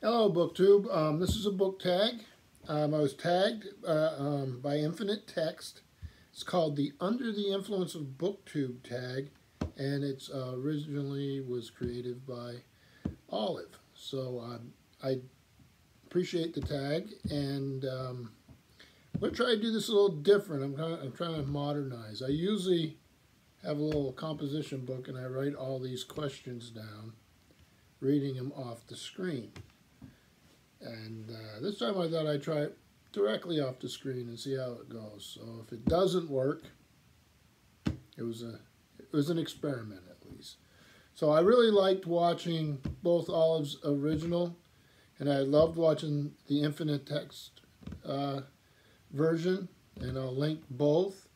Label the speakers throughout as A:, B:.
A: Hello, Booktube. This is a book tag. I was tagged by Infinite Text. It's called the Under the Influence of Booktube tag, and it's originally was created by Olive. So I appreciate the tag, and I'm going to try to do this a little different. I'm trying to modernize. I usually have a little composition book, and I write all these questions down, reading them off the screen. And this time I thought I'd try it directly off the screen and see how it goes. So if it doesn't work, it was an experiment at least. So I really liked watching both Olive's original, and I loved watching the Infinite Text version, and I'll link both.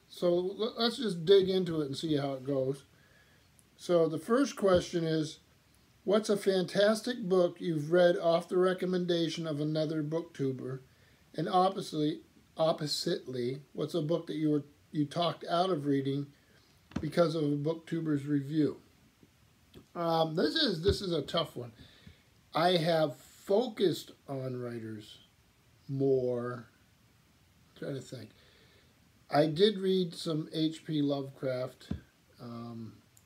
A: So let's just dig into it and see how it goes. So the first question is, what's a fantastic book you've read off the recommendation of another booktuber? And oppositely, what's a book that you talked out of reading because of a booktuber's review? This is a tough one. I have focused on writers more. I'm trying to think. I did read some H.P. Lovecraft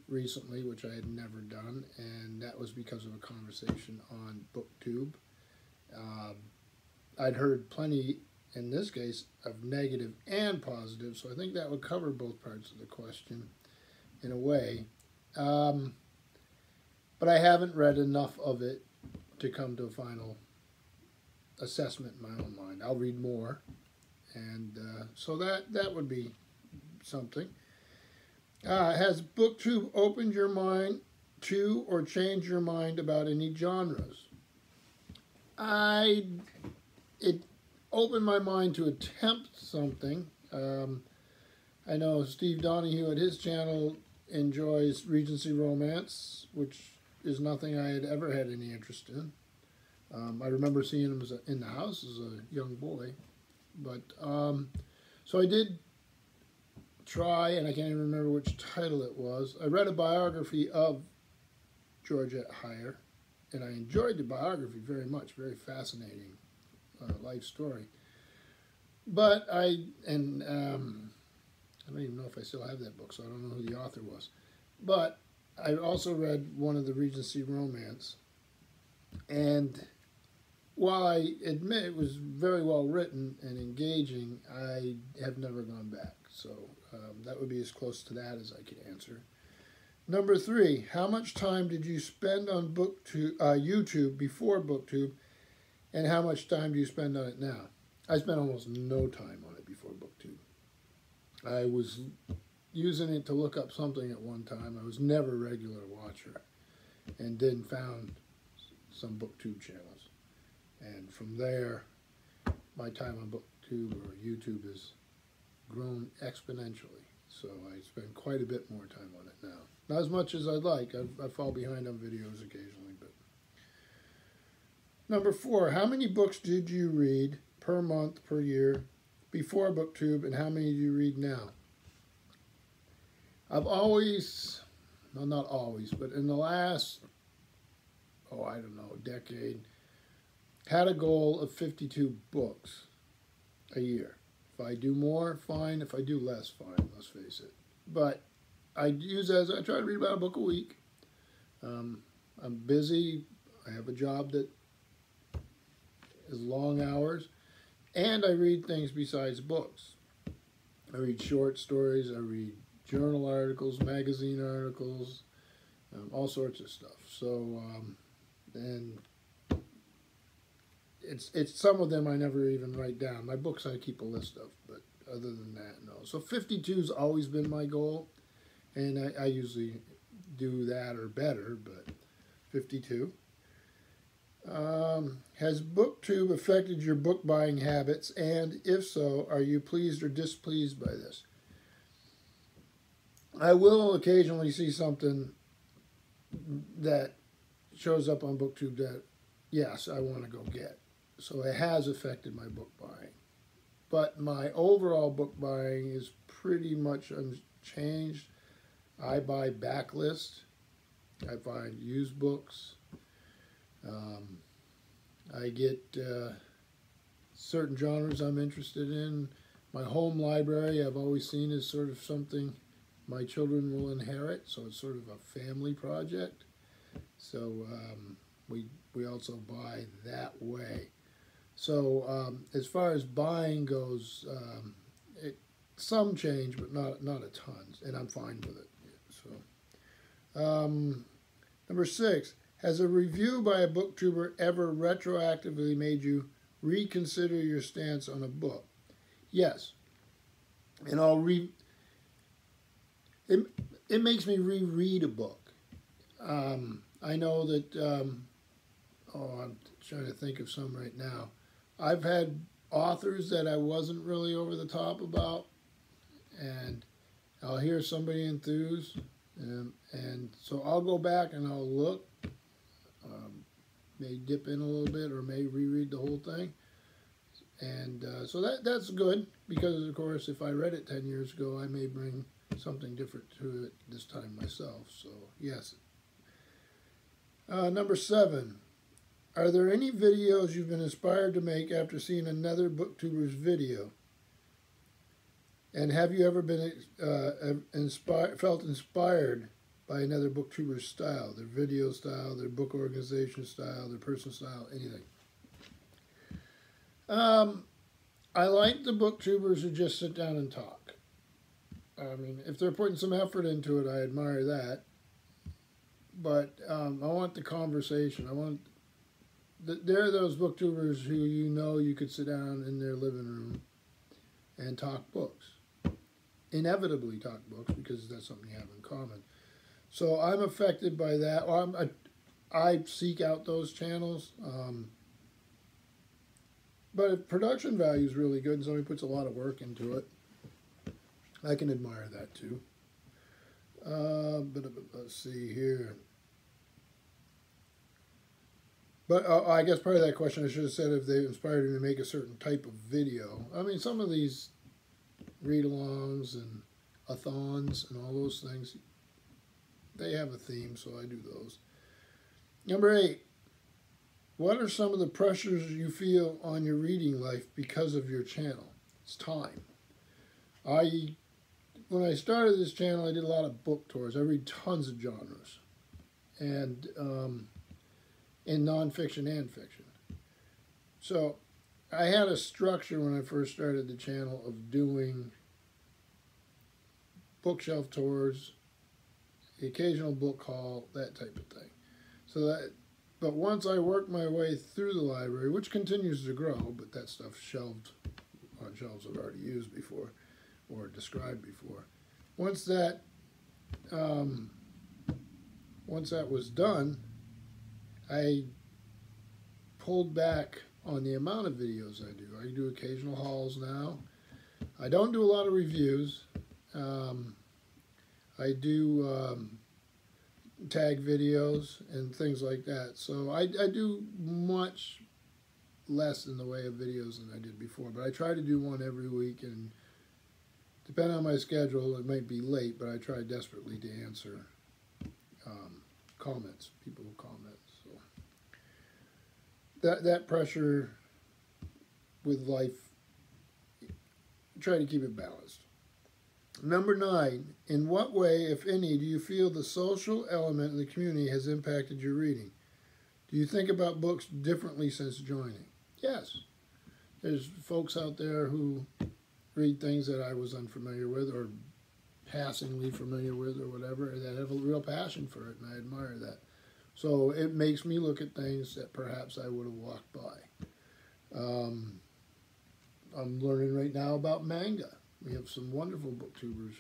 A: recently, which I had never done, and that was because of a conversation on Booktube. I'd heard plenty, in this case, of negative and positive, so I think that would cover both parts of the question in a way. But I haven't read enough of it to come to a final assessment in my own mind. I'll read more, and so that would be something. Has Booktube opened your mind to or changed your mind about any genres? It opened my mind to attempt something. I know Steve Donahue at his channel enjoys Regency romance, which is nothing I had ever had any interest in. I remember seeing him in the house as a young boy. But so I did try, and I can't even remember which title it was. I read a biography of Georgette Heyer, and I enjoyed the biography very much. Very fascinating life story. But I don't even know if I still have that book, so I don't know who the author was. But I also read one of the Regency romance, and while I admit it was very well written and engaging, I have never gone back. So that would be as close to that as I could answer. Number 3, how much time did you spend on YouTube before Booktube, and how much time do you spend on it now? I spent almost no time on it before Booktube. I was using it to look up something at one time. I was never a regular watcher, and then found some Booktube channels. And from there, my time on Booktube or YouTube has grown exponentially. So I spend quite a bit more time on it now. Not as much as I'd like. I fall behind on videos occasionally. But number 4, how many books did you read per month, per year, before Booktube, and how many do you read now? I've always, well, not always, but in the last, I don't know, decade, had a goal of 52 books a year. If I do more, fine. If I do less, fine, let's face it. But I try to read about a book a week. I'm busy. I have a job that is long hours. And I read things besides books. I read short stories. I read journal articles, magazine articles, all sorts of stuff. So, and it's some of them I never even write down. My books I keep a list of, but other than that, no. So 52's always been my goal, and I usually do that or better, but 52. Has Booktube affected your book buying habits, and if so, are you pleased or displeased by this? I will occasionally see something that shows up on Booktube that, yes, I want to go get. So it has affected my book buying. But my overall book buying is pretty much unchanged. I buy backlist I find used books. I get certain genres I'm interested in. My home library I've always seen as sort of something my children will inherit, so it's sort of a family project. So we also buy that way. So as far as buying goes, some change, but not a ton, and I'm fine with it. So number 6, has a review by a booktuber ever retroactively made you reconsider your stance on a book? Yes, and it makes me reread a book. I know that. I'm trying to think of some right now. I've had authors that I wasn't really over the top about, and I'll hear somebody enthuse, and so I'll go back and I'll look, may dip in a little bit or may reread the whole thing, and so that's good, because of course if I read it 10 years ago, I may bring something different to it this time myself. So yes. Number 7. Are there any videos you've been inspired to make after seeing another booktuber's video? And have you ever been felt inspired by another booktuber's style, their video style, their book organization style, their personal style, anything? I like the booktubers who just sit down and talk. I mean, if they're putting some effort into it, I admire that. But I want the conversation. There are those booktubers who you could sit down in their living room and talk books. Inevitably talk books, because that's something you have in common. So I'm affected by that. I seek out those channels. But if production value is really good and somebody puts a lot of work into it, I can admire that too. But let's see here. But I guess part of that question I should have said if they inspired me to make a certain type of video. I mean, some of these read-alongs and a-thons and all those things, they have a theme, so I do those. Number 8, what are some of the pressures you feel on your reading life because of your channel? It's time. When I started this channel, I did a lot of book tours. I read tons of genres, and in nonfiction and fiction. So I had a structure when I first started the channel of doing bookshelf tours, the occasional book haul, that type of thing. But once I worked my way through the library, which continues to grow, but that stuff's shelved on shelves I've already used before or described before. Once that was done, I pulled back on the amount of videos I do. I do occasional hauls now. I don't do a lot of reviews. I do tag videos and things like that. So I do much less in the way of videos than I did before. But I try to do one every week, and depending on my schedule, it might be late, but I try desperately to answer comments, people who comment. So that pressure with life, try to keep it balanced. Number 9, in what way, if any, do you feel the social element in the community has impacted your reading? Do you think about books differently since joining? Yes. There's folks out there who read things that I was unfamiliar with or passingly familiar with or whatever, that have a real passion for it, and I admire that. So it makes me look at things that perhaps I would have walked by. I'm learning right now about manga. We have some wonderful booktubers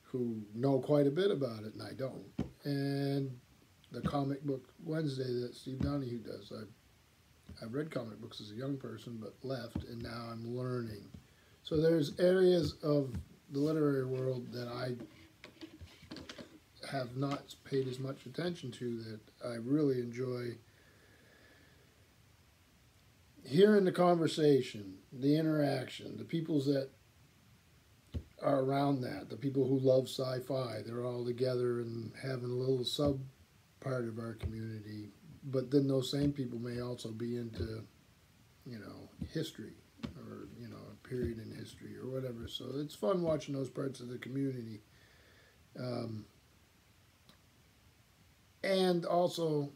A: who know quite a bit about it, and I don't. And the Comic Book Wednesday that Steve Donahue does. I've read comic books as a young person, but left, and now I'm learning. So there's areas of the literary world that I have not paid as much attention to that I really enjoy hearing the conversation, the interaction, the peoples that are around that. The people who love sci-fi, they're all together and having a little sub part of our community. But then those same people may also be into, you know, history or, you know, a period in history or whatever. So it's fun watching those parts of the community. And also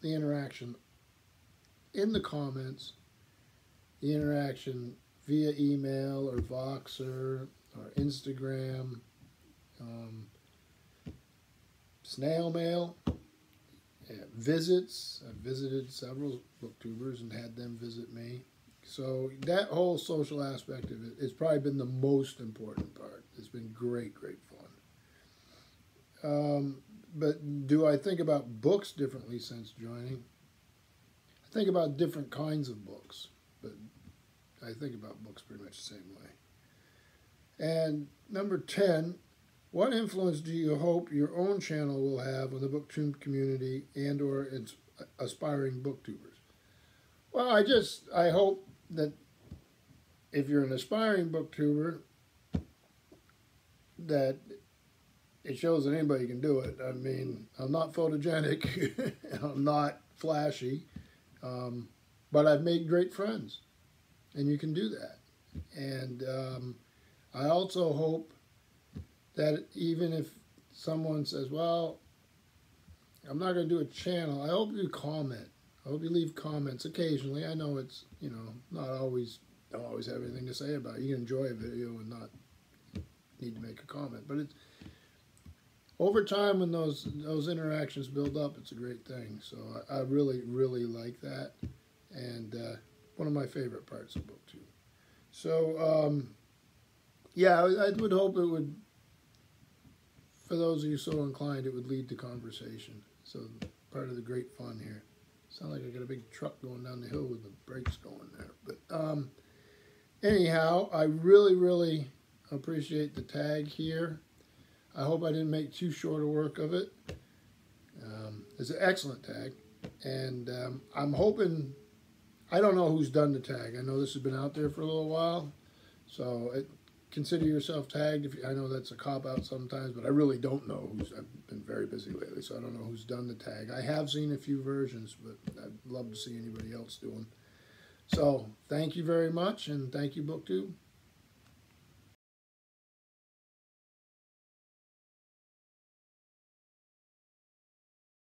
A: the interaction in the comments, the interaction via email or Voxer or Instagram, snail mail, visits. I've visited several booktubers and had them visit me. So that whole social aspect of it has probably been the most important part. It's been great, great fun. But do I think about books differently since joining? I think about different kinds of books, but I think about books pretty much the same way. And number 10, what influence do you hope your own channel will have on the Booktube community and or its aspiring booktubers? Well, I hope that if you're an aspiring booktuber, that it shows that anybody can do it. I mean, I'm not photogenic, I'm not flashy, but I've made great friends, and you can do that. And I also hope that even if someone says, well, I'm not going to do a channel, I hope you comment. I hope you leave comments occasionally. I know it's, you know, don't always have anything to say about it. You can enjoy a video and not need to make a comment. But it's over time when those interactions build up, it's a great thing. So I really, really like that. And one of my favorite parts of Booktube. So, yeah, I would hope it would, for those of you so inclined, it would lead to conversation. So part of the great fun here. Sound like I got a big truck going down the hill with the brakes going there. But anyhow, I really, really appreciate the tag here. I hope I didn't make too short a work of it. It's an excellent tag. And I'm hoping, I don't know who's done the tag. I know this has been out there for a little while. So consider yourself tagged. I know that's a cop-out sometimes, but I really don't know who's. I've been very busy lately, so I don't know who's done the tag. I have seen a few versions, but I'd love to see anybody else do them. So thank you very much, and thank you, Booktube.